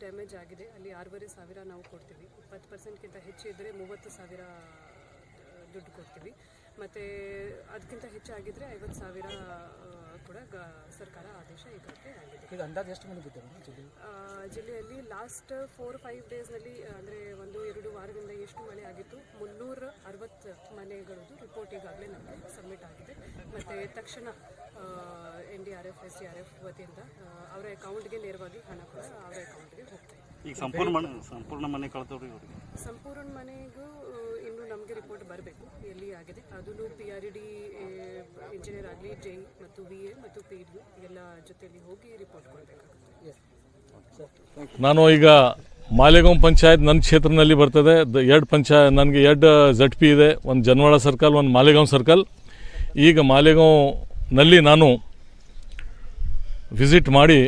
Damage ಆಗಿದೆ ಅಲ್ಲಿ 6,500 ನಾವು ಕೊಡ್ತೀವಿ. 20%ಗಿಂತ ಹೆಚ್ಚು ಇದ್ದರೆ 30,000 ದುಡ್ಡು ಕೊಡ್ತೀವಿ. ಮತ್ತು ಅದಕ್ಕಿಂತ ಹೆಚ್ಚಾಗಿದ್ದರೆ 50,000 ಕೂಡ ಸರ್ಕಾರ ಆದೇಶ ಈಗಾಗಲೇ ಆಗಿದೆ. ಈಗ ಅಂದಾಜು ಎಷ್ಟು ಮನೆ ಬಿದ್ದಿದೆ ಜಿಲ್ಲೆಯಲ್ಲಿ ಲಾಸ್ಟ್ 4-5 ಡೇಸ್ನಲ್ಲಿ ಅಂದರೆ 1-2 ವಾರದಿಂದ ಎಷ್ಟು ಮಳೆ ಆಗಿತ್ತು 360 ಮನೆಗಳದ್ದು ರಿಪೋರ್ಟ್ ಈಗಾಗಲೇ ನಮಗೆ ಸಬ್ಮಿಟ್ ಆಗಿದೆ. ಮತ್ತು ತಕ್ಷಣ NDRF SDRF ವತಿಯಿಂದ ಅವರ ಅಕೌಂಟ್ಗೆ ನೇರವಾಗಿ ಹಣ ಕೂಡ ಅವರ ಅಕೌಂಟ್ಗೆ ಹೋಗ್ತದೆ. ಈಗ ಸಂಪೂರ್ಣ ಮನೆ ಕಳೆದವ್ರಿ ಸಂಪೂರ್ಣ ಮನೆಗೂ ಇನ್ನು ನಮಗೆ ರಿಪೋರ್ಟ್ ಬರಬೇಕು ಎಲ್ಲಿ ಆಗಿದೆ. ಅದನ್ನು PRD ಇಂಜಿನಿಯರ್ ಆಗಲಿ JE ಮತ್ತು VA ಮತ್ತು PDO ಎಲ್ಲ ಜೊತೆಯಲ್ಲಿ ಹೋಗಿ ರಿಪೋರ್ಟ್ ಕೊಡಬೇಕಾಗುತ್ತೆ. ನಾನು ಈಗ ಮಾಲೆಗಾಂವ್ ಪಂಚಾಯತ್ ನನ್ನ ಕ್ಷೇತ್ರದಲ್ಲಿ ಬರ್ತದೆ. ನನಗೆ 2 ZP ಇದೆ, ಒಂದು ಜನವಾಡ ಸರ್ಕಲ್, ಒಂದು ಮಾಲೆಗಾಂವ್ ಸರ್ಕಲ್. ಈಗ ಮಾಲೆಗಾಂವ್ನಲ್ಲಿ ನಾನು ವಿಸಿಟ್ ಮಾಡಿ